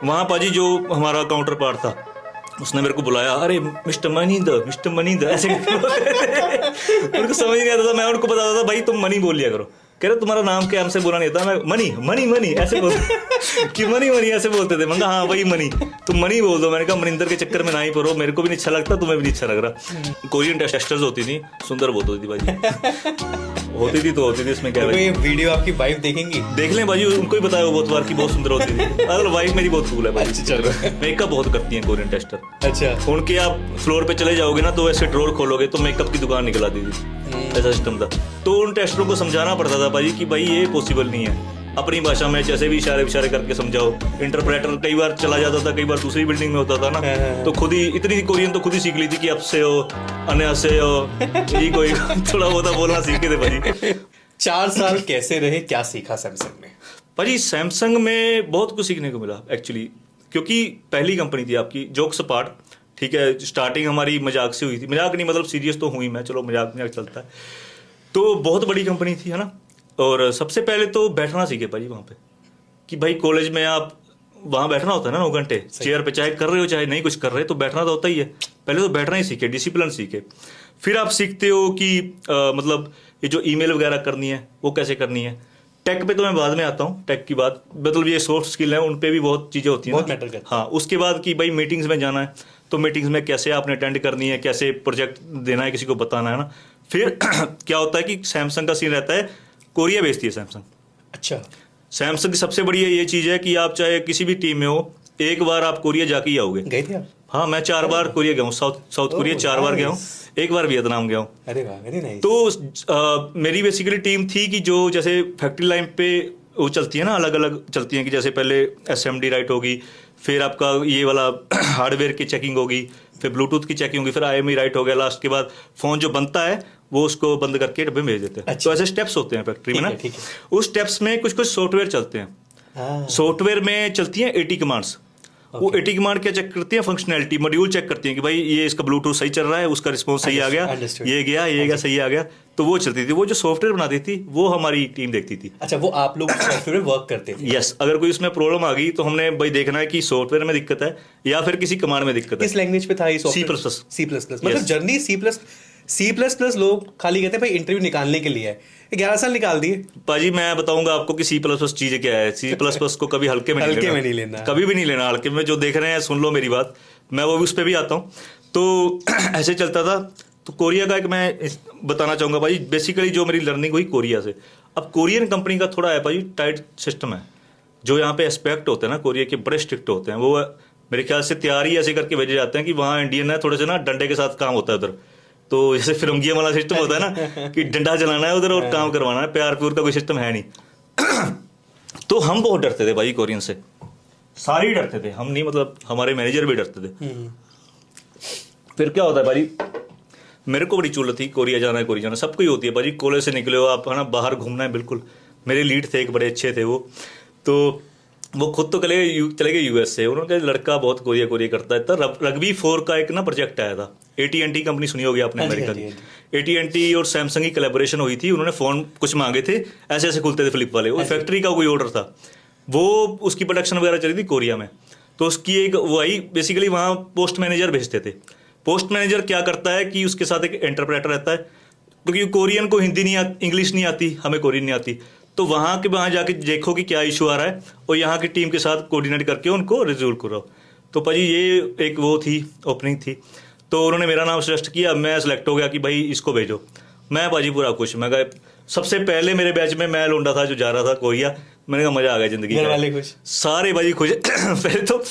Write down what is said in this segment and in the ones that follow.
वहाँ पाजी जो हमारा काउंटर पार्ट था उसने मेरे को बुलाया, अरे मिस्टर मनींद ऐसे उनको समझ नहीं आता था। मैं उनको बताता था भाई तुम मनी बोल लिया करो। कह रहे तुम्हारा नाम क्या, हमसे बोला नहीं था। मैं मनी ऐसे बोलते कि मनी ऐसे बोलते थे। मैंने कहा हाँ भाई मनी, तुम मनी बोल दो। मैंने कहा मनिंदर के चक्कर में ना ही पड़ो, मेरे को भी नहीं अच्छा लगता, तुम्हें भी नहीं अच्छा लग रहा। कोरियन टेस्टर्स होती थी, सुंदर बहुत होती थी भाई। होती थी तो होती थी, इसमें क्या है। ये वीडियो आपकी वाइफ देखेंगी, देख लें भाई, उनको ही बताया बहुत बार कि बहुत सुंदर होती थी। अगर वाइफ मेरी बहुत कूल है भाई। अच्छा चलो। मेकअप बहुत करती है कोरियन टेस्टर। अच्छा, उनके आप फ्लोर पे चले जाओगे ना तो ऐसे ड्रॉर खोलोगे तो मेकअप की दुकान निकल आती थी, ऐसा सिस्टम था। तो उन टेस्टरों को समझाना पड़ता था भाई कि भाई ये पॉसिबल नहीं है, अपनी भाषा में जैसे भी इशारे करके समझाओ। इंटरप्रेटर कई बार चला जाता था, कई बार दूसरी बिल्डिंग में होता था ना, तो खुद ही इतनी कोरियन तो खुद ही सीख ली थी कि अब से हो अन्य से हो ये कोई थोड़ा बहुत बोलना सीखे थे भाई। 4 साल कैसे रहे, क्या सीखा सैमसंग में? भाजी सैमसंग में बहुत कुछ सीखने को मिला एक्चुअली, क्योंकि पहली कंपनी थी आपकी। जोक्स अपार्ट, ठीक है, स्टार्टिंग हमारी मजाक से हुई थी। मजाक नहीं मतलब सीरियस तो हुई मैं, चलो मजाक चलता है। तो बहुत बड़ी कंपनी थी, है ना। और सबसे पहले तो बैठना सीखे भाजी वहाँ पे, कि भाई कॉलेज में आप वहाँ बैठना होता है ना 9 घंटे चेयर पे, चाहे कर रहे हो चाहे नहीं कुछ कर रहे, तो बैठना तो होता ही है। पहले तो बैठना ही सीखे, डिसिप्लिन सीखे। फिर आप सीखते हो कि मतलब ये जो ईमेल वगैरह करनी है वो कैसे करनी है। टेक पे तो मैं बाद में आता हूँ, टेक की बात, मतलब ये सॉफ्ट स्किल है, उन पे भी बहुत चीज़ें होती हैं, बहुत मैटर करती है। हाँ, उसके बाद कि भाई मीटिंग्स में जाना है तो मीटिंग्स में कैसे आपने अटेंड करनी है, कैसे प्रोजेक्ट देना है, किसी को बताना है ना। फिर क्या होता है कि सैमसंग का सीन रहता है, कोरिया बेचती है सैमसंग। अच्छा, सैमसंग की सबसे बड़ी ये चीज़ है कि आप चाहे किसी भी टीम में हो, एक बार आप कोरिया जाके ही आओगे। गए थे आप? हाँ, मैं 4 बार कोरिया गया हूँ, साउथ कोरिया 4 बार गया हूँ, 1 बार वियतनाम गया हूँ। अरे वाह, वेरी नाइस। तो मेरी बेसिकली टीम थी कि जो जैसे फैक्ट्री लाइन पे वो चलती है ना, अलग अलग चलती हैं, कि जैसे पहले एसएमडी राइट होगी, फिर आपका ये वाला हार्डवेयर की चेकिंग होगी, फिर ब्लूटूथ की चेकिंग होगी, फिर आईएमई राइट हो गया, लास्ट के बाद फ़ोन जो बनता है वो उसको बंद करके डब्बे में भेज देते हैं। अच्छा। तो ऐसे स्टेप्स होते हैं फैक्ट्री में ना। ठीक है। उस स्टेप्स में कुछ सॉफ्टवेयर चलते हैं। हाँ, सॉफ्टवेयर में चलती हैं 80 कमांड्स। वो 80 कमांड क्या चेक करती है, फंक्शनैलिटी, मॉड्यूल चेक करती हैं कि भाई ये इसका ब्लूटूथ सही चल रहा है, उसका रिस्पॉन्स सही आ गया, Understood. ये गया सही आ गया। तो वो चलती थी। वो जो सॉफ्टवेयर बनाती थी वो हमारी टीम देखती थी। अच्छा, वो आप लोग सॉफ्टवेयर में वर्क करते थे? यस, अगर कोई उसमें प्रॉब्लम आ गई तो हमने भाई देखना है कि सॉफ्टवेयर में दिक्कत है या फिर किसी कमांड में दिक्कत है। किस लैंग्वेज पे था ये सॉफ्टवेयर? C++। मतलब जर्नी C++। लोग खाली कहते हैं भाई इंटरव्यू निकालने के लिए है, 11 साल निकाल दिए। पाजी मैं बताऊंगा आपको कि C++ चीज़ क्या है। C++ को कभी हल्के में नहीं लेना, कभी भी नहीं लेना हल्के में। जो देख रहे हैं सुन लो मेरी बात, मैं वो भी उस पर भी आता हूँ। तो ऐसे चलता था। तो कोरिया का एक मैं बताना चाहूँगा भाई, बेसिकली जो मेरी लर्निंग हुई कोरिया से। अब कोरियन कंपनी का थोड़ा है भाई टाइट सिस्टम है। जो यहाँ पे एस्पेक्ट होते हैं ना कोरिया के, बड़े स्ट्रिक्ट होते हैं। वो मेरे ख्याल से तैयार ही ऐसे करके भेजे जाते हैं कि वहाँ इंडियन है, थोड़े से ना डंडे के साथ काम होता है उधर। तो जैसे फिरंगिया वाला सिस्टम होता है ना कि डंडा चलाना है उधर और काम करवाना है, प्यार प्यूर का कोई सिस्टम है नहीं। तो हम बहुत डरते थे भाई कोरियन से, सारे ही डरते थे, हम नहीं मतलब हमारे मैनेजर भी डरते थे। फिर क्या होता है भाई, मेरे को बड़ी चुल थी कोरिया जाना है, सबको ही होती है भाजी। कॉलेज से निकले हो आप, है ना, बाहर घूमना है बिल्कुल। मेरे लीड थे एक, बड़े अच्छे थे वो। तो वो खुद तो चले गए यूएस से। उन्होंने कहा लड़का बहुत कोरिया करता है। तब रग्बी 4 का एक ना प्रोजेक्ट आया था। AT&T कंपनी सुनी होगी आपने, अमेरिका की। AT&T और सैमसंग की कोलैबोरेशन हुई थी। उन्होंने फ़ोन कुछ मांगे थे, ऐसे ऐसे खुलते थे फ्लिप वाले। वो फैक्ट्री का कोई ऑर्डर था, वो उसकी प्रोडक्शन वगैरह चली थी कोरिया में। तो उसकी एक वही बेसिकली वहाँ पोस्ट मैनेजर भेजते थे। पोस्ट मैनेजर क्या करता है कि उसके साथ एक इंटरप्रेटर रहता है, क्योंकि कोरियन को हिंदी नहीं आती, इंग्लिश नहीं आती, हमें कोरियन नहीं आती। तो वहाँ जाके देखो कि क्या इशू आ रहा है और यहाँ की टीम के साथ कोऑर्डिनेट करके उनको रिजोल्व करो। तो भाजी ये एक वो थी, ओपनिंग थी। तो उन्होंने मेरा नाम सजेस्ट किया, मैं सेलेक्ट हो गया कि भाई इसको भेजो। मैं भाजी पूरा खुश। मैं गया, सबसे पहले मेरे बैच में मैं लौंडा था जो जा रहा था कोरिया। मैंने कहा मजा आ गया जिंदगी। घर वाले खुश? सारे भाजी खुश। पहले तो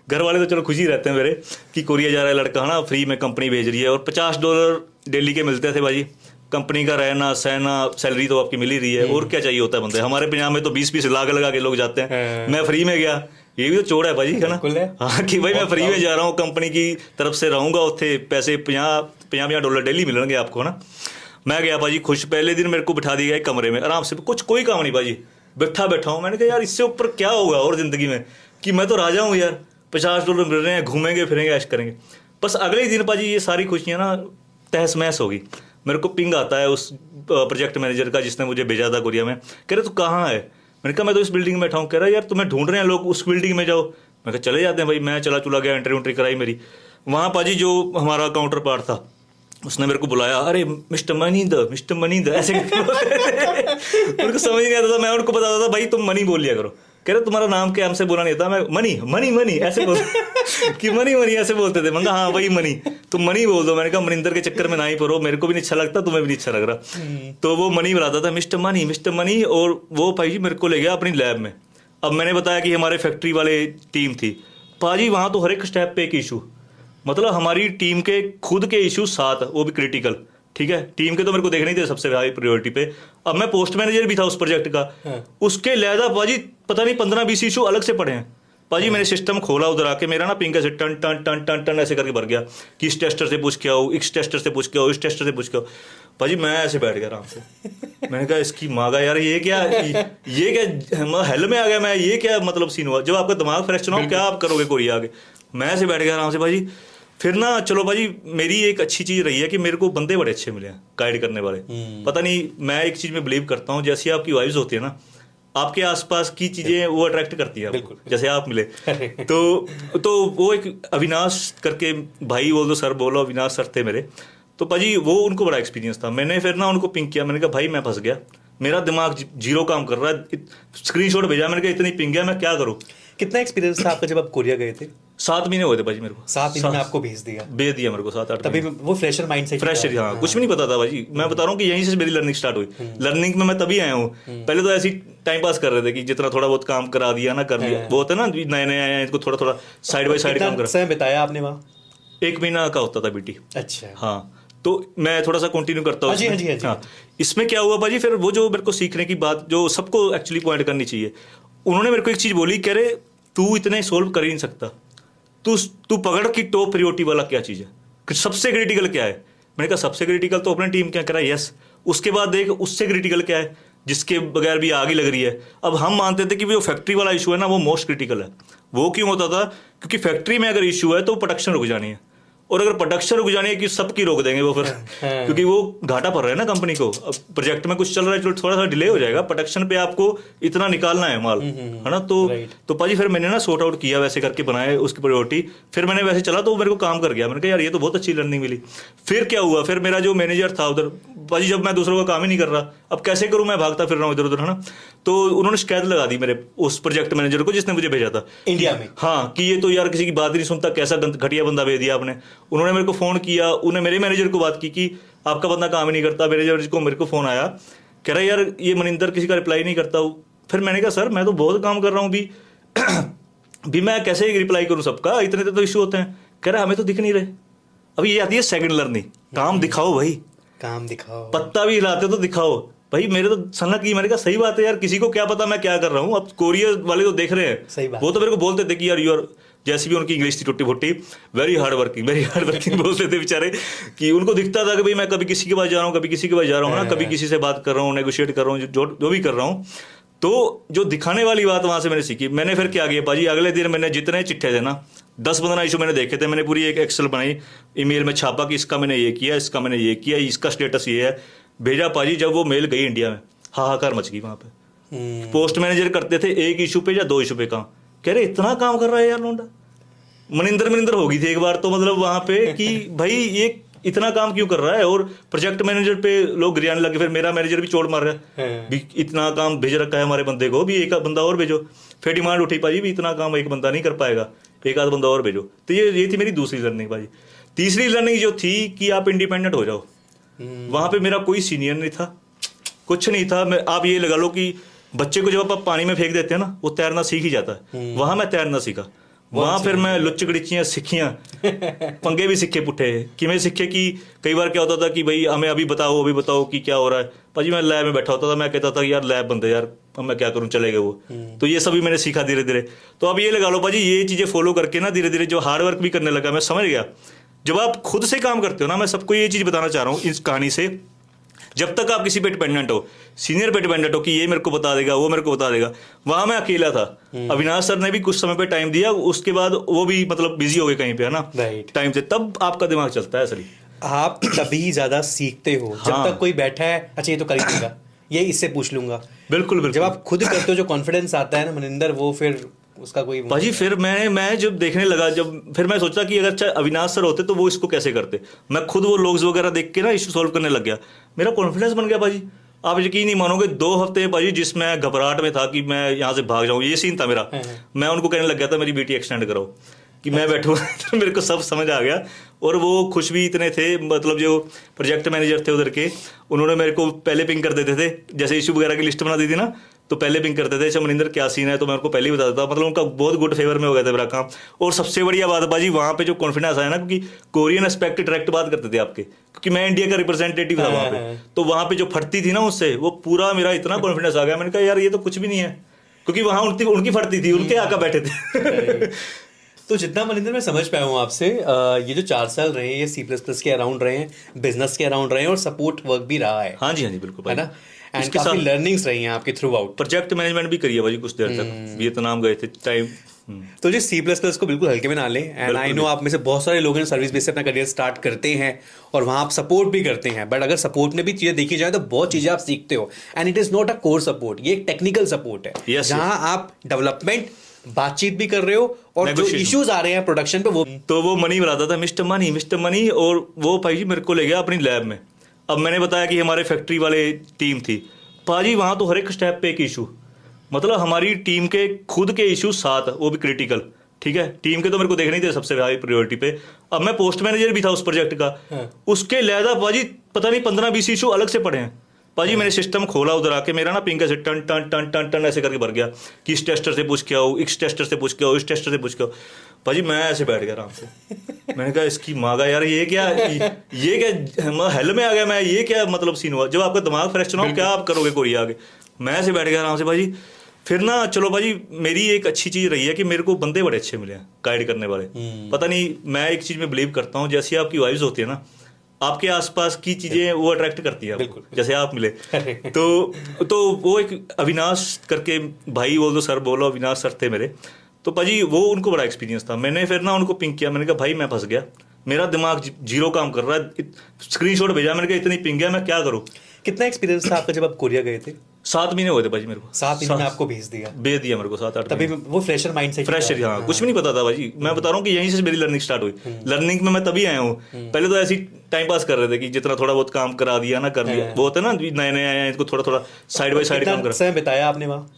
घर वाले तो चलो खुश ही रहते हैं मेरे कि कोरिया जा रहा है लड़का, है ना, फ्री में कंपनी भेज रही है। और $50 डेली के मिलते थे भाजी। कंपनी का रहना सहना, सैलरी तो आपकी मिल ही रही है, और क्या चाहिए होता है बंदे। हमारे पंजाब में तो 20-20 लाख लगा के लोग जाते हैं। मैं फ्री में गया, ये भी तो चोड़ है भाजी, है ना। हाँ, कि भाई मैं फ्री में जा रहा हूँ, कंपनी की तरफ से रहूंगा, उत्थे पैसे $50 डेली मिलेंगे आपको, है ना। मैं गया भाजी खुश। पहले दिन मेरे को बिठा दिया एक कमरे में आराम से, कोई काम नहीं भाजी, बैठा हूँ। मैंने कहा यार इससे ऊपर क्या होगा और जिंदगी में, कि मैं तो राजा हूँ यार, $50 मिल रहे हैं, घूमेंगे फिरेंगे, ऐश करेंगे। बस अगले ही दिन भाजी ये सारी खुशियाँ ना तहस महस होगी। मेरे को पिंग आता है उस प्रोजेक्ट मैनेजर का जिसने मुझे भेजा था कोरिया में। कह रहे तू कहाँ है? मैंने कहा मैं तो इस बिल्डिंग में बैठा हूँ। कह रहा यार तुम्हें ढूंढ रहे हैं लोग, उस बिल्डिंग में जाओ। मैं कहा चले जाते हैं भाई। मैं चला गया, एंट्री कराई मेरी। वहाँ पाजी जो हमारा काउंटर पार्ट था उसने मेरे को बुलाया, अरे मिस्टर मनींद ऐसे उनको समझ नहीं आता था। मैं उनको बताता था भाई तुम मनी बोल लिया करो। कह रहे तुम्हारा नाम क्या, हमसे बोला नहीं था। मैं मनी ऐसे बोलते कि मनी ऐसे बोलते थे। मैं हाँ भाई मनी, तुम मनी बोल दो। मैंने कहा मनिंदर के चक्कर में ना ही पड़ो, मेरे को भी नहीं अच्छा लगता, तुम्हें भी नहीं अच्छा लग रहा। तो वो मनी बुलाता था, मिस्टर मनी। और वो भाई जी मेरे को ले गया अपनी लैब में। अब मैंने बताया कि हमारे फैक्ट्री वाले टीम थी पाजी, वहाँ तो हर एक स्टेप पे एक इशू, मतलब हमारी टीम के खुद के इशू 7, वो भी क्रिटिकल। ठीक है, टीम के तो मेरे को देखने ही थे सबसे हाई प्रायोरिटी पे। अब मैं पोस्ट मैनेजर भी था उस प्रोजेक्ट का। उसके लिहाजा पाजी पता नहीं 15-20 इशू अलग से पड़े हैं पाजी। मैंने सिस्टम खोला उधर आके, मेरा ना पिंक ऐसे टन टन टन टन टन ऐसे करके भर गया कि इस टेस्टर से पूछ के आओ, इस टेस्टर से पूछ के आओ, इस टेस्टर से पूछ के आओ। पाजी मैं ऐसे बैठ गया आराम से। मैंने कहा इसकी माँ का यार ये क्या हेल में आ गया मैं, ये क्या मतलब सीन हुआ। जब आपका दिमाग फ्रेश ना हो क्या आप करोगे कोरिया आगे। मैं ऐसे बैठ गया आराम से भाजी। फिर ना चलो भाजी, मेरी एक अच्छी चीज़ रही है कि मेरे को बंदे बड़े अच्छे मिले हैं गाइड करने वाले। पता नहीं, मैं एक चीज़ में बिलीव करता हूँ, जैसी आपकी वाइब्स होती है ना, आपके आसपास की चीज़ें वो अट्रैक्ट करती है आपको, जैसे आप मिले। तो वो एक अविनाश करके भाई बोल दो, सर बोलो, अविनाश सर थे मेरे। तो पाजी वो उनको बड़ा एक्सपीरियंस था। मैंने फिर ना उनको पिंक किया। मैंने कहा भाई मैं फंस गया, मेरा दिमाग जीरो काम कर रहा है। स्क्रीनशॉट भेजा, मैंने कहा इतनी पिंक गया, मैं क्या करूँ। कितना एक्सपीरियंस था आपका जब आप कोरिया गए थे? 7 महीने हुए थे भाजी मेरे को। 7 महीने में आपको भेज दिया मेरे को 7-8 तभी वो फ्रेशर माइंड से फ्रेशर। हाँ, कुछ भी नहीं पता था भाजी। मैं बता रहा हूँ कि यहीं से मेरी लर्निंग स्टार्ट हुई। लर्निंग में मैं तभी आया हूँ। पहले तो ऐसी टाइम पास कर रहे थे कि जितना थोड़ा बहुत काम करा दिया ना, कर लिया। वो होता है ना, नए आए हैं, इनको थोड़ा साइड बाय साइड काम करा। समय बिताया आपने वहाँ? 1 महीना का होता था बीटी। अच्छा। हाँ, तो मैं थोड़ा सा कंटिन्यू करता हूँ। हाँ, इसमें क्या हुआ भाजी, फिर वो जो मेरे को सीखने की बात जो सबको एक्चुअली पॉइंट करनी चाहिए, उन्होंने मेरे को एक चीज बोली, कह रहे तू इतने सोल्व कर ही नहीं सकता, तू पकड़ की टॉप प्रायोरिटी वाला क्या चीज है, सबसे क्रिटिकल क्या है। मैंने कहा सबसे क्रिटिकल तो अपनी टीम क्या करा, यस। उसके बाद देख उससे क्रिटिकल क्या है जिसके बगैर भी आग ही लग रही है। अब हम मानते थे कि वो फैक्ट्री वाला इशू है ना, वो मोस्ट क्रिटिकल है। वो क्यों होता था, क्योंकि फैक्ट्री में अगर इशू है तो प्रोडक्शन रुक जानी है, और अगर प्रोडक्शन रुक जानी है कि सबकी रोक देंगे वो फिर क्योंकि वो घाटा पड़ रहा है ना कंपनी को। अब प्रोजेक्ट में कुछ चल रहा है, थोड़ा सा डिले हो जाएगा, प्रोडक्शन पे आपको इतना निकालना है माल, है ना। तो पाजी फिर मैंने ना सॉर्ट आउट किया, वैसे करके बनाए उसकी प्रायोरिटी। फिर मैंने वैसे चला तो मेरे को काम कर गया। मैंने कहा यार ये तो बहुत अच्छी लर्निंग मिली। फिर क्या हुआ, फिर मेरा जो मैनेजर था उधर, पाजी जब मैं दूसरों का काम ही नहीं कर रहा, अब कैसे करूँ, मैं भागता फिर रहा हूँ इधर उधर, है ना। तो उन्होंने शिकायत लगा दी मेरे उस प्रोजेक्ट मैनेजर को जिसने मुझे भेजा था इंडिया में। हाँ, कि ये तो यार किसी की बात ही नहीं सुनता, कैसा घटिया बंदा भेज दिया आपने। उन्होंने मेरे को फोन किया, उन्हें मेरे मैनेजर को बात की कि आपका बंदा काम ही नहीं करता। मैनेजर को मेरे को फोन आया, कह रहा यार ये मनिंदर किसी का रिप्लाई नहीं करता। फिर मैंने कहा सर मैं तो बहुत काम कर रहा हूँ भी मैं कैसे रिप्लाई करूँ सबका, इतने तो इशू होते हैं। कह रहा हमें तो दिख नहीं रहे। अभी ये आती है सेकंड लर्निंग, काम दिखाओ भाई, काम दिखाओ, पत्ता भी हिलाते तो दिखाओ भाई। मेरे तो सनक की, मैंने कहा सही बात है यार, किसी को क्या पता मैं क्या कर रहा हूँ। अब कोरियर वाले तो देख रहे हैं, सही बात। वो तो मेरे को बोलते थे कि यार यूर, जैसी भी उनकी इंग्लिश थी टुट्टी फुट्टी, वेरी हार्ड वर्किंग बोलते थे बेचारे। कि उनको दिखता था कि भाई मैं कभी किसी के पास जा रहा हूँ, कभी किसी के पास जा रहा हूँ ना, कभी किसी से बात कर रहा हूँ, नेगोशिएट कर रहा हूँ, जो भी कर रहा हूँ। तो जो दिखाने वाली बात वहां से मैंने सीखी। मैंने फिर क्या किया पाजी, अगले दिन मैंने जितने चिट्ठे थे ना, 10-15 इशू मैंने देखे थे, मैंने पूरी एक एक्सेल बनाई, ईमेल में छापा कि इसका मैंने ये किया, इसका मैंने ये किया, इसका स्टेटस ये है, भेजा पाजी। जब वो मेल गई इंडिया में, हाहाकार मच गई वहां पे। पोस्ट मैनेजर करते थे 1 इशू पे या 2 इशू पे काम, कह रहे इतना काम कर रहा है यार लोंडा। मनिंदर हो गई थी एक बार तो, मतलब वहां पे कि भाई ये इतना काम क्यों कर रहा है। और प्रोजेक्ट मैनेजर पे लोग गिराने लगे। फिर मेरा मैनेजर भी चोट मार रहा है भी, इतना काम भेज रखा है हमारे बंदे को, भी एक बंदा और भेजो। फिर डिमांड उठी पाजी भी, इतना काम एक बंदा नहीं कर पाएगा, एक आध बंदा और भेजो। तो ये थी मेरी दूसरी लर्निंग पाजी। तीसरी लर्निंग जो थी कि आप इंडिपेंडेंट हो जाओ। वहां पे मेरा कोई सीनियर नहीं था, कुछ नहीं था। आप ये लगा लो कि बच्चे को जब आप पानी में फेंक देते हैं ना, वो तैरना सीख ही जाता है। वहां मैं तैरना सीखा। वहां फिर मैं लुच्चगड़िचियां सीखियां, पंगे भी सीखे पुट्ठे। कि मैं सीखे कि कई बार क्या होता था कि भाई हमें अभी बताओ कि क्या हो रहा है। पाजी मैं लैब में बैठा होता था, मैं कहता था यार लैब बंदे यार, अब मैं क्या करूं, चले गए वो। तो ये सभी मैंने सीखा धीरे धीरे। तो अब ये लगा लो पाजी, ये चीजें फॉलो करके ना धीरे धीरे जो हार्ड वर्क भी करने लगा, मैं समझ गया जब आप खुद से काम करते हो ना। मैं सबको ये चीज बताना चाह रहा हूँ इस कहानी से, जब तक आप किसी पे डिपेंडेंट हो, सीनियर पे डिपेंडेंट हो कि ये मेरे को बता देगा, वो मेरे को बता देगा, वहां मैं अकेला था। अविनाश सर ने भी कुछ समय पे टाइम दिया, उसके बाद वो भी मतलब बिजी हो गए कहीं पे, है ना, टाइम से। तब आपका दिमाग चलता है असली। आप तभी ज्यादा सीखते हो जब तक कोई बैठा है, अच्छा ये तो कर ही देगा, ये इससे पूछ लूंगा। बिल्कुल। जब आप खुद करते हो, जो कॉन्फिडेंस आता है ना मनिंदर, वो फिर उसका कोई भाजी फिर मैं जब देखने लगा, जब फिर मैं सोचा कि अगर अविनाश सर होते तो वो इसको कैसे करते। मैं खुद वो लॉग्स वगैरह देख के ना इशू सॉल्व करने लग गया, मेरा कॉन्फिडेंस बन गया भाजी। आप यकीन नहीं मानोगे, 2 हफ्ते भाजी जिसमें घबराहट में था कि मैं यहाँ से भाग जाऊँ, ये सीन था मेरा। मैं उनको कहने लग गया था मेरी बीटी एक्सटेंड करो कि मैं बैठूँ तो मेरे को सब समझ आ गया। और वो खुश भी इतने थे, मतलब जो प्रोजेक्ट मैनेजर थे उधर के, उन्होंने मेरे को पहले पिंग कर देते थे, जैसे इशू वगैरह की लिस्ट बना दी थी ना, तो पहले पिंग करते थे, अच्छा मनिंदर क्या सीन है, तो मैं उनको पहले ही बता देता। मतलब उनका बहुत गुड फेवर में हो गया था मेरा काम। और सबसे बढ़िया बात बाजी वहाँ पे जो कॉन्फिडेंस आया ना, क्योंकि कोरियन एस्पेक्ट डायरेक्ट बात करते थे आपके, क्योंकि मैं इंडिया का रिप्रेजेंटेटिव था वहाँ पे, तो वहाँ पे जो फटती थी ना उससे, वो पूरा मेरा इतना कॉन्फिडेंस आ गया। मैंने कहा यार ये तो कुछ भी नहीं है, क्योंकि वहाँ उनकी फटती थी, उनके आका बैठे थे। तो जितना मनिंदर मैं समझ पाया हूँ आपसे, ये जो 4 साल रहे हैं ये C++ के अराउंड रहे हैं, बिजनेस के अराउंड रहे हैं, और सपोर्ट वर्क भी रहा है। हाँ जी बिल्कुल, है ना। एंड काफी लर्निंग्स रही हैं आपके थ्रू आउट। प्रोजेक्ट मैनेजमेंट भी करी है भाई कुछ देर तक, वियतनाम गए थे टाइम। तो जी C++ को बिल्कुल हल्के में ना लें। एंड आई नो आप में से बहुत सारे लोग हैं सर्विस बेस से अपना करियर स्टार्ट करते हैं और वहाँ आप सपोर्ट भी करते हैं, बट अगर सपोर्ट में भी चीज़ें देखी जाए तो बहुत चीज़ें आप सीखते हो। And it is not a core support, ये एक टेक्निकल सपोर्ट है, जहाँ आप डेवलपमेंट बातचीत भी कर रहे हो और जो इश्यूज आ रहे हैं प्रोडक्शन पे वो मनी बनाता था, मिस्टर मनी। और वो भाई जी मेरे को ले गया अपनी लैब में। अब मैंने बताया कि हमारे फैक्ट्री वाले टीम थी पाजी, वहाँ तो हर एक स्टेप पे एक इशू, मतलब हमारी टीम के खुद के इशू 7, वो भी क्रिटिकल। ठीक है, टीम के तो मेरे को देखने ही थे सबसे हाई प्रायोरिटी पे। अब मैं पोस्ट मैनेजर भी था उस प्रोजेक्ट का, उसके लहदा पाजी पता नहीं 15-20 इशू अलग से पड़े हैं पाजी। मैंने सिस्टम खोला उधर आके, मेरा ना पिंग से टन टन टन टन टन ऐसे करके भर गया कि इस टेस्टर से पूछ के आओ, इस टेस्टर से पूछ के आओ, इस टेस्टर से पूछ के आओ। पाजी मैं ऐसे बैठ गया आराम से, मैंने कहा इसकी मांगा यार, ये क्या हेल में आ गया मैं, ये क्या मतलब सीन हुआ। जब आपका दिमाग फ्रेश ना हो, क्या आप करोगे कोरिया आगे। मैं ऐसे बैठ गया आराम से भाजी। फिर ना चलो भाजी, मेरी एक अच्छी चीज़ रही है कि मेरे को बंदे बड़े अच्छे मिले हैं गाइड करने वाले। पता नहीं, मैं एक चीज़ में बिलीव करता हूँ, जैसी आपकी वाइब्स होती है ना, आपके आसपास की चीजें वो अट्रैक्ट करती है, जैसे आप मिले। तो वो एक अविनाश करके भाई बोल दो, सर बोलो, अविनाश सर थे मेरे। तो पाजी वो उनको बड़ा एक्सपीरियंस था। मैंने फिर ना उनको पिंग किया, मैंने कहा भाई मैं फंस गया, मेरा दिमाग जीरो काम कर रहा है। स्क्रीनशॉट भेजा, मैंने कहा इतनी पिंग है, मैं क्या करूँ। कितना एक्सपीरियंस था आपका जब आप कोरिया गए थे? 7 महीने हुए थे भाजी मेरे को। 7 महीने में आपको भेज दिया मेरे को 7-8। तभी वो फ्रेशर माइंड से, फ्रेशर, हाँ कुछ भी नहीं पता था भाजी। मैं बता रहा हूँ कि यहीं से मेरी लर्निंग स्टार्ट हुई। लर्निंग में मैं तभी आया हूँ, पहले तो ऐसी टाइम पास कर रहे थे कि जितना थोड़ा बहुत काम करा दिया ना, कर लिया। वो होता है ना, नए आए हैं, इनको थोड़ा थोड़ा साइड बाय साइड काम करा। समय बिताया आपने वहाँ?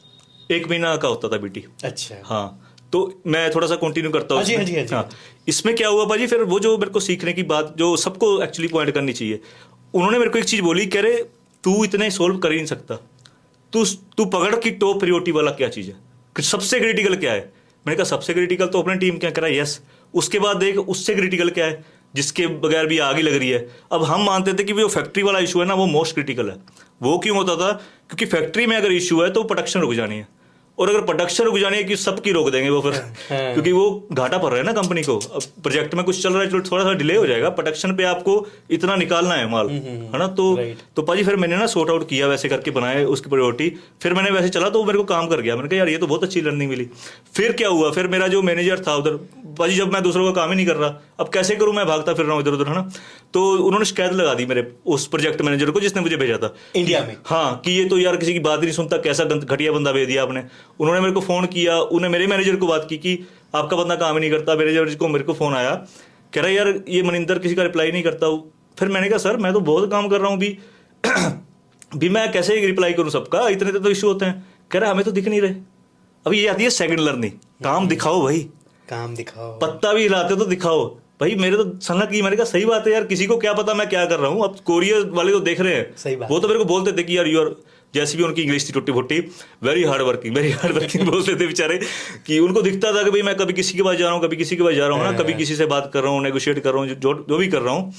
1 महीना का होता था बीटी। अच्छा, हाँ, तो मैं थोड़ा सा कंटिन्यू करता हूँ। हाँ, इसमें क्या हुआ भाजी, फिर वो जो मेरे को सीखने की बात जो सबको एक्चुअली पॉइंट करनी चाहिए, उन्होंने मेरे को एक चीज बोली, कह रहे तू इतने सोल्व कर ही नहीं सकता, तू पकड़ की टॉप प्रायोरिटी वाला क्या चीज है, सबसे क्रिटिकल क्या है। मैंने कहा सबसे क्रिटिकल तो अपनी टीम क्या करा, यस। उसके बाद देख उससे क्रिटिकल क्या है, जिसके बगैर भी आग ही लग रही है। अब हम मानते थे कि वो फैक्ट्री वाला इशू है ना, वो मोस्ट क्रिटिकल है। वो क्यों होता था, क्योंकि फैक्ट्री में अगर इशू है तो प्रोडक्शन रुक जानी है, और अगर प्रोडक्शन रुक जानी है कि सबकी रोक देंगे वो फिर, क्योंकि वो घाटा पड़ रहा है ना कंपनी को। अब प्रोजेक्ट में कुछ चल रहा है, थोड़ा सा डिले हो जाएगा, प्रोडक्शन पे आपको इतना निकालना है माल, है ना। तो पाजी फिर मैंने ना सॉर्ट आउट किया, वैसे करके बनाए उसकी प्रायोरिटी। फिर मैंने वैसे चला तो मेरे को काम कर गया। मैंने कहा यार ये तो बहुत अच्छी लर्निंग मिली। फिर क्या हुआ, फिर मेरा जो मैनेजर था उधर, पाजी जब मैं दूसरों का काम ही नहीं कर रहा, अब कैसे करूं, मैं भागता फिर रहा हूँ इधर उधर, है ना। तो उन्होंने शिकायत लगा दी मेरे उस प्रोजेक्ट मैनेजर को जिसने मुझे भेजा था इंडिया में, हाँ, कि ये तो यार किसी की बात नहीं सुनता, कैसा घटिया बंदा भेज दिया आपने। उन्होंने मेरे को फोन किया, उन्हें मेरे मैनेजर को बात की कि आपका बंदा काम ही नहीं करता। मैनेजर को मेरे को फोन आया, कह रहा यार ये मनिंदर किसी का रिप्लाई नहीं करता। फिर मैंने कहा सर मैं तो बहुत काम कर रहा हूँ भी मैं कैसे रिप्लाई करूँ सबका, इतने तो इशू होते हैं। कह रहा हमें तो दिख नहीं रहे। अभी ये आती है सेकंड लर्निंग, काम दिखाओ भाई, काम दिखाओ, पत्ता भी हिलाते तो दिखाओ भाई। मेरे तो सनक की, मैंने कहा सही बात है यार, किसी को क्या पता मैं क्या कर रहा हूँ। अब कोरिया वाले तो देख रहे हैं, सही बात। वो तो मेरे को बोलते थे कि यार यू आर, जैसी भी उनकी इंग्लिश थी टुट्टी फुट्टी, वेरी हार्ड वर्किंग बोलते थे बेचारे, कि उनको दिखता था कि भाई मैं कभी किसी के पास जा रहा हूँ, कभी किसी के पास जा रहा हूँ ना, कभी किसी से बात कर रहा हूँ, नेगोशिएट कर रहा हूँ, जो भी कर रहा हूँ।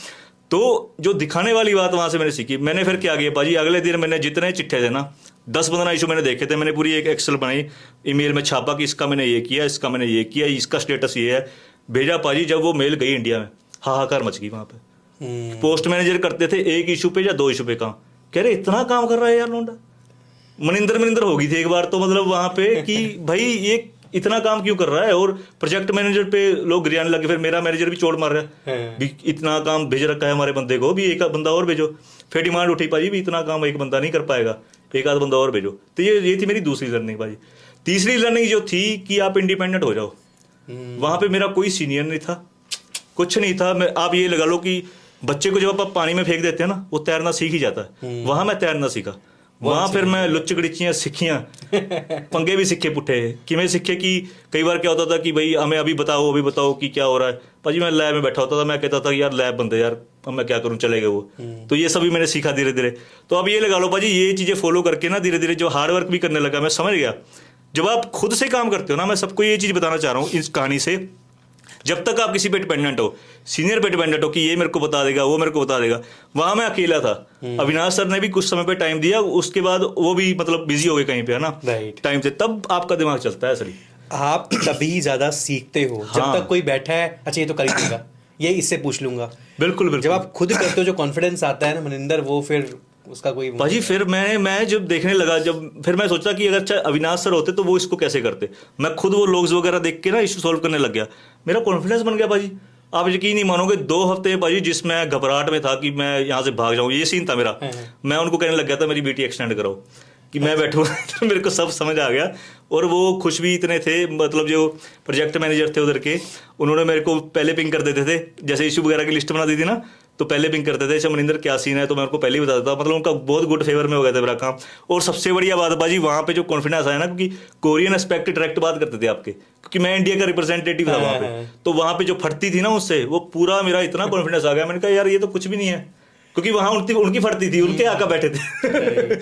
तो जो दिखाने वाली बात वहां से मैंने सीखी। मैंने फिर क्या किया पाजी, अगले दिन मैंने जितने चिट्ठे थे ना, 10-15 इशू मैंने देखे थे, मैंने पूरी एक एक्सेल बनाई, ईमेल में छापा कि इसका मैंने ये किया, इसका मैंने ये किया, इसका स्टेटस ये है, भेजा पाजी। जब वो मेल गई इंडिया में, हाहाकार मच गई वहां पे। पोस्ट मैनेजर करते थे 1 इशू पे या 2 इशू पे काम, कह रहे इतना काम कर रहा है यार लोंडा। मनिंदर हो गई थी एक बार तो, मतलब वहां पे कि भाई ये इतना काम क्यों कर रहा है। और प्रोजेक्ट मैनेजर पे लोग गिराने लगे। फिर मेरा मैनेजर भी चोट मार रहा है भी, इतना काम भेज रखा है हमारे बंदे को, भी एक बंदा और भेजो। फिर डिमांड उठी पाजी भी, इतना काम एक बंदा नहीं कर पाएगा, एक आध बंदा और भेजो। तो ये थी मेरी दूसरी लर्निंग पाजी। तीसरी लर्निंग जो थी कि आप इंडिपेंडेंट हो जाओ। वहां पे मेरा कोई सीनियर नहीं था, कुछ नहीं था। आप ये लगा लो कि बच्चे को जब आप पानी में फेंक देते हैं ना, वो तैरना सीख ही जाता है। वहां मैं तैरना सीखा, वहां फिर मैं लुच्च गड़िचियां सीखियां, पंगे भी सीखे पुट्ठे कि मैं सीखे कि कई बार क्या होता था कि भाई हमें अभी बताओ कि क्या हो रहा है। भाजी मैं लैब में बैठा होता था, मैं कहता था यार लैब बंद है यार, अब मैं क्या करूं, चले गए वो। तो ये सभी मैंने सीखा धीरे धीरे। तो अब ये लगा लो भाजी, ये चीजें फॉलो करके ना धीरे धीरे जो हार्ड वर्क भी करने लगा, मैं समझ गया जब आप खुद से काम करते हो ना, मैं सबको ये चीज बताना चाह रहा हूँ इस कहानी से, जब तक आप किसी पे डिपेंडेंट हो, सीनियर पे डिपेंडेंट हो कि ये मेरे को बता देगा, वो मेरे को बता देगा, वहां मैं अकेला था। अविनाश सर ने भी कुछ समय पे टाइम दिया, उसके बाद वो भी मतलब बिजी हो गए कहीं पे, है ना, टाइम से, तब आपका दिमाग चलता है असली। आप तभी ज्यादा सीखते हो जब हाँ। तक कोई बैठा है, अच्छा ये तो कर ही देगा, ये इससे पूछ लूंगा। बिल्कुल जब आप खुद करते हो, जो कॉन्फिडेंस आता है ना मनिंदर, वो फिर उसका कोई भाजी फिर मैं जब देखने लगा, जब फिर मैं सोचा कि अगर चाहे अविनाश सर होते तो वो इसको कैसे करते। मैं खुद वो लोग्स वगैरह देख के ना इशू सॉल्व करने लग गया, मेरा कॉन्फिडेंस बन गया भाजी। आप यकीन नहीं मानोगे, 2 हफ्ते भाजी जिसमें घबराहट में था कि मैं यहाँ से भाग जाऊँ, ये सीन था मेरा। मैं उनको कहने लग गया था मेरी बीटी एक्सटेंड करो, कि मैं बैठूँ। तो मेरे को सब समझ आ गया, और वो खुश भी इतने थे, मतलब जो प्रोजेक्ट मैनेजर थे उधर के, उन्होंने मेरे को पहले पिंग कर देते थे, जैसे इशू वगैरह की लिस्ट बना दी थी ना, तो पहले पिंग करते थे, अच्छा मनिंदर क्या सीन है, तो मैं उनको पहले ही बताता था। मतलब उनका बहुत गुड फेवर में हो गया था मेरा काम। और सबसे बढ़िया बात बाजी वहाँ पे जो कॉन्फिडेंस आया ना, क्योंकि कोरियन एस्पेक्ट डायरेक्ट बात करते थे आपके, क्योंकि मैं इंडिया का रिप्रेजेंटेटिव था वहाँ पे, तो वहाँ पे जो फटती थी ना उससे, वो पूरा मेरा इतना कॉन्फिडेंस आ गया, मैंने कहा यार ये तो कुछ भी नहीं है, क्योंकि वहाँ उनकी फटती थी, उनके आका बैठे थे।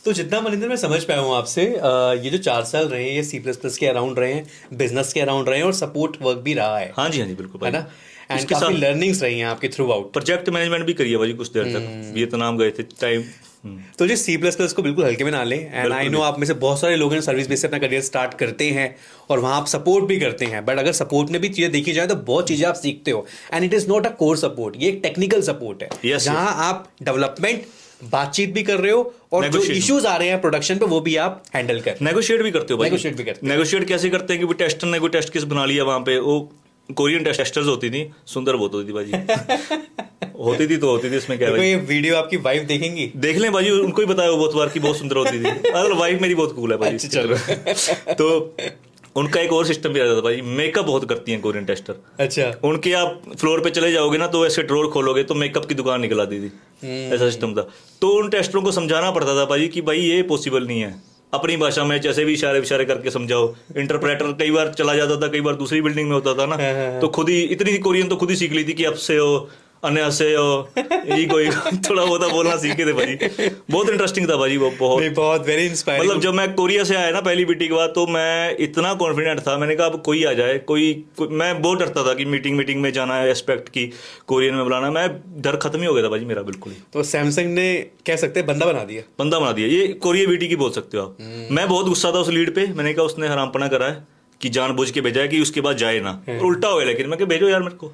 तो जितना मनिंदर मैं समझ पाया हूँ आपसे, ये जो 4 साल रहे हैं, ये C++ के अराउंड रहे हैं, बिजनेस के अराउंड रहे हैं, और सपोर्ट वर्क भी रहा है। हाँ जी बिल्कुल है ना, एंड काफी लर्निंग्स रही हैं आपके थ्रू आउट। प्रोजेक्ट मैनेजमेंट भी करी है भाजी कुछ देर तक, वियतनाम गए थे टाइम। तो जी C++ को बिल्कुल हल्के में ना लें, एंड आई नो आप में से बहुत सारे लोग हैं सर्विस बेस से अपना करियर स्टार्ट करते हैं, और वहाँ आप सपोर्ट भी करते हैं। बट अगर सपोर्ट में भी चीजें देखी जाए तो बहुत चीजें आप सीखते हो, and it is not a core support, ये एक टेक्निकल सपोर्ट है, जहाँ आप डेवलपमेंट, बातचीत भी कर रहे हो, और जो इश्यूज आ रहे हैं प्रोडक्शन पे वो भी आप हैंडल कर, नेगोशिएट भी करते हो। नेगोशिएट कैसे करते हैं कि टेस्टर ने कोई टेस्ट केस बना लिया वहां पे, वो कोरियन टेस्टर्स होती थी, सुंदर बहुत होती थी भाजी। होती थी तो होती थी, इसमें क्या है। ये वीडियो आपकी वाइफ देखेंगी, देख लें भाजी, उनको ही बताया बहुत बार कि बहुत सुंदर होती थी। मतलब वाइफ मेरी बहुत कूल है भाजी। चलो। तो उनका एक और सिस्टम भी रहता था भाई, मेकअप बहुत करती हैं कोरियन टेस्टर। अच्छा, उनके आप फ्लोर पे चले जाओगे ना, तो ऐसे ड्रॉर खोलोगे तो मेकअप की दुकान निकल आती थी, ऐसा सिस्टम था। तो उन टेस्टरों को समझाना पड़ता था भाई कि भाई ये पॉसिबल नहीं है, अपनी भाषा में जैसे भी इशारे करके समझाओ। इंटरप्रेटर कई बार चला जाता था, कई बार दूसरी बिल्डिंग में होता था ना, तो खुद ही इतनी कोरियन तो खुद ही सीख ली थी कि अब से हो, अन्य से हो, ये कोई थोड़ा बहुत बोलना सीखे थे भाजी। बहुत इंटरेस्टिंग था भाजी वो, बहुत वेरी इंस्पायरिंग। मतलब जब मैं कोरिया से आया ना पहली बीटी के बाद, तो मैं इतना कॉन्फिडेंट था, मैंने कहा अब कोई आ जाए, मैं बहुत डरता था कि मीटिंग में जाना है, एस्पेक्ट की कोरियन में बुलाना, मैं डर खत्म ही हो गया था भाजी मेरा बिल्कुल ही। तो सैमसंग ने कह सकते हैं बंदा बना दिया, ये कोरिया बीटी की बोल सकते हो आप। मैं बहुत गुस्सा था उस लीड पे, मैंने कहा उसने हरामपना करा है कि जानबूझ के भेजा है कि उसके बाद जाए ना, उल्टा हो गया, लेकिन मैं भेजो यार मेरे को।